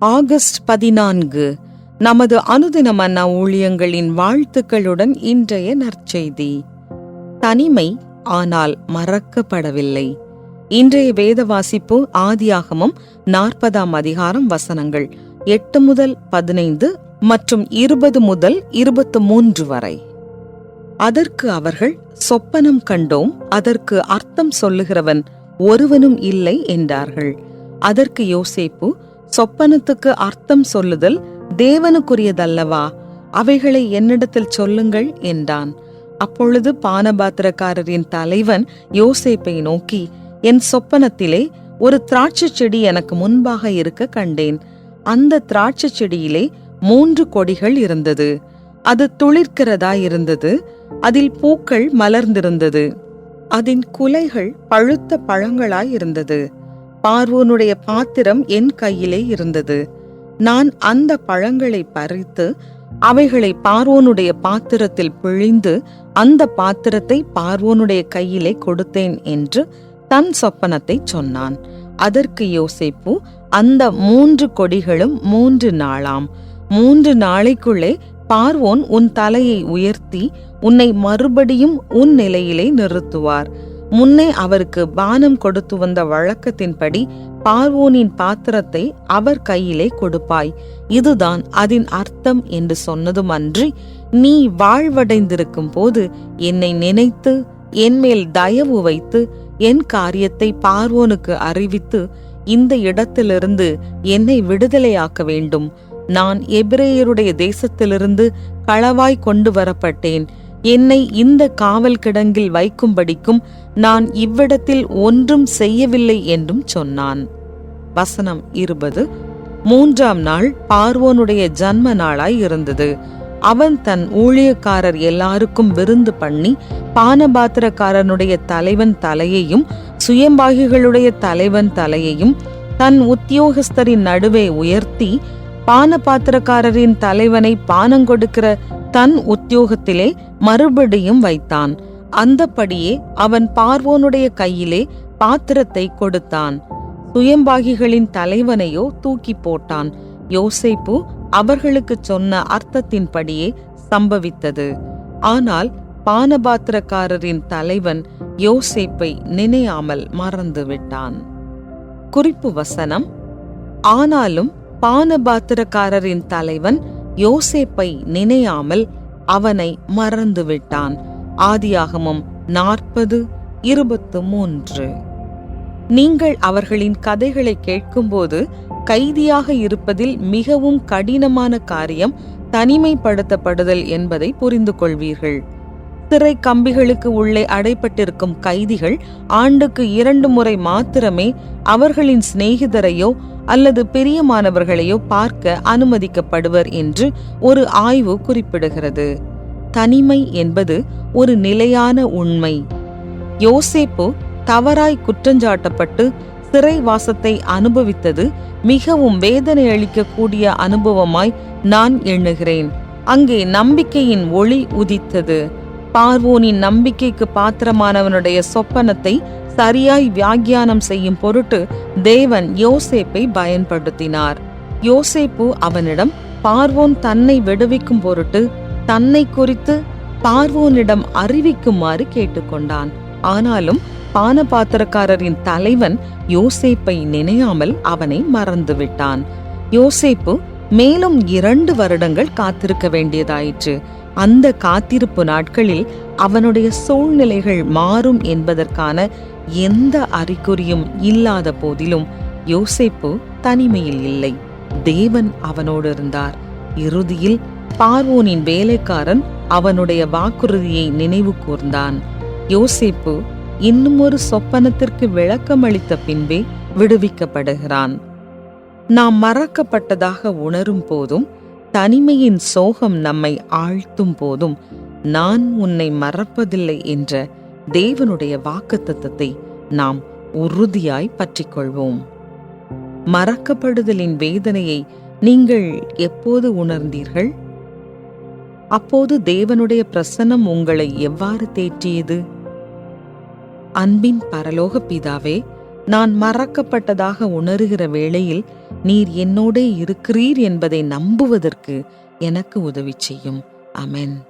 August 14 நமது அனுதின மன்னா ஊழியங்களின் வாழ்த்துக்களுடன் இன்றைய நற்செய்தி. தனிமை ஆனால் மறக்கப்படவில்லை. இன்றைய வேத வாசிப்பு ஆதியாகமம் 40ஆம் அதிகாரம் வசனங்கள் 8 முதல் 15 மற்றும் 20 முதல் 23 வரை. அதற்கு அவர்கள், சொப்பனம் கண்டோம், அதற்கு அர்த்தம் சொல்லுகிறவன் ஒருவனும் இல்லை என்றார்கள். அதற்கு யோசேப்பு, சொப்பனத்துக்கு அர்த்தம் சொல்லுதல் தேவனுக்குரியதல்லவா? அவைகளை என்னிடத்தில் சொல்லுங்கள் என்றான். அப்பொழுது பானபாத்திரக்காரரின் தலைவன் யோசேப்பை நோக்கி, என் சொப்பனத்திலே ஒரு திராட்சை செடி எனக்கு முன்பாக இருக்க கண்டேன். அந்த திராட்சை செடியிலே 3 கொடிகள் இருந்தது. அது துளிர்க்கிறதாயிருந்தது. அதில் பூக்கள் மலர்ந்திருந்தது. அதன் குலைகள் பழுத்த பழங்களாயிருந்தது. பார்வோனுடைய பாத்திரம் என் கையிலே இருந்தது. நான் அந்த பழங்களை பறித்து அவைகளை பார்வோனுடைய பாத்திரத்தில் பிழிந்து அந்த பாத்திரத்தை பார்வோனுடைய கையிலே கொடுத்தேன் என்று தன் சொப்பனத்தை சொன்னான். அதற்கு யோசேப்பு, அந்த 3 கொடிகளும் 3 நாளாம். 3 நாளைக்குள்ளே பார்வோன் உன் தலையை உயர்த்தி உன்னை மறுபடியும் உன் நிலையிலே நிறுத்துவார். முன்னே அவருக்கு பானம் கொடுத்து வந்த வழக்கத்தின்படி பார்வோனின் பாத்திரத்தை அவர் கையிலே கொடுப்பாய். இதுதான் அதன் அர்த்தம் என்று சொன்னதும் அன்றி, நீ வாழ்வடைந்திருக்கும் போது என்னை நினைத்து என் மேல் தயவு வைத்து என் காரியத்தை பார்வோனுக்கு அறிவித்து இந்த இடத்திலிருந்து என்னை விடுதலையாக்க வேண்டும். நான் எபிரேயருடைய தேசத்திலிருந்து களவாய் கொண்டு வரப்பட்டேன். என்னை இந்த காவல் கிடங்கில் வைக்கும்படிக்கும் நான் இவ்விடத்தில் ஒன்றும் செய்யவில்லை என்றும் சொன்னான். வசனம் 20. 3ஆம் நாள் பார்வோனுடைய ஜன்ம நாளாய் இருந்தது. அவன் தன் ஊழியக்காரர் எல்லாருக்கும் விருந்து பண்ணி பானபாத்திரக்காரனுடைய தலைவன் தலையையும் சுயம்பாகிகளுடைய தலைவன் தலையையும் தன் உத்தியோகஸ்தரின் நடுவே உயர்த்தி பானபாத்திரக்காரரின் தலைவனை பானங்கொடுக்கிற தன் உத்தியோகத்திலே மறுபடியும் வைத்தான். அந்தபடியே அவன் பார்வோனுடைய கையிலே பாத்திரத்தை கொடுத்தான். சுயம்பாகிகளின் தலைவனையோ தூக்கி போட்டான். யோசேப்பு அவர்களுக்கு சொன்ன அர்த்தத்தின்படியே சம்பவித்தது. ஆனால் பானபாத்திரக்காரரின் தலைவன் யோசேப்பை நினையாமல் மறந்துவிட்டான். குறிப்பு வசனம்: ஆனாலும் பானபாத்திரக்காரரின் தலைவன் யோசேப்பை நினையாமல் அவனை மறந்துவிட்டான். ஆதியாகமம் 40:23. நீங்கள் அவர்களின் கதைகளை கேட்கும்போது கைதியாக இருப்பதில் மிகவும் கடினமான காரியம் தனிமைப்படுத்தப்படுதல் என்பதை புரிந்து கொள்வீர்கள். சிறை கம்பிகளுக்கு உள்ளே அடைப்பட்டிருக்கும் கைதிகள் ஆண்டுக்கு 2 முறை மாத்திரமே அவர்களின் சிநேகிதரையோ அல்லது பிரியமானவர்களையோ பார்க்க அனுமதிக்கப்படுவர் என்று ஒரு ஆய்வு குறிப்பிடுகிறது. தனிமை என்பது ஒரு நிலையான உண்மை. யோசேப்பு தவறாய் குற்றஞ்சாட்டப்பட்டு சிறைவாசத்தை அனுபவித்தது மிகவும் வேதனை அளிக்கக்கூடிய அனுபவமாய் நான் எண்ணுகிறேன். அங்கே நம்பிக்கையின் ஒளி உதித்தது. பார்வோனின் நம்பிக்கைக்கு பாத்திரமானவனுடைய சொப்பனத்தை சரியாய் வியாக்கியானம் செய்யும் பொருட்டு தேவன் யோசேப்பை பயன்படுத்தினார். யோசேப்பு அவனிடம் பார்வோன் தன்னை விடுவிக்கும் பொருட்டு தன்னை குறித்து பார்வோனிடம் அறிவிக்குமாறு கேட்டுக்கொண்டான். ஆனாலும் பானபாத்திரக்காரரின் தலைவன் யோசேப்பை நினையாமல் அவனை மறந்துவிட்டான். யோசேப்பு மேலும் 2 வருடங்கள் காத்திருக்க வேண்டியதாயிற்று. அந்த காத்திருப்பு நாட்களில் அவனுடைய சூழ்நிலைகள் மாறும் என்பதற்கான எந்த அறிகுறியும் இல்லாத போதிலும் யோசேப்பு தனிமையில் இல்லை. தேவன் அவனோடு இருந்தார். இறுதியில் பார்வோனின் வேலைக்காரன் அவனுடைய வாக்குறுதியை நினைவு கூர்ந்தான். யோசேப்பு இன்னும் ஒரு சொப்பனத்திற்கு விளக்கமளித்த பின்பே விடுவிக்கப்படுகிறான். நாம் மறக்கப்பட்டதாக உணரும் போதும், தனிமையின் சோகம் நம்மை ஆழ்த்தும் போதும், நான் உன்னை மறப்பதில்லை என்ற தேவனுடைய வாக்குத்தத்தத்தை நாம் உறுதியாய் பற்றிக்கொள்வோம். மறக்கப்படுதலின் வேதனையை நீங்கள் எப்போது உணர்ந்தீர்கள்? அப்போது தேவனுடைய பிரசன்னம் உங்களை எவ்வாறு தேற்றியது? அன்பின் பரலோக பிதாவே, நான் மறக்கப்பட்டதாக உணர்கிற வேளையில் நீர் என்னோடே இருக்கிறீர் என்பதை நம்புவதற்கு எனக்கு உதவி செய்யும். ஆமென்.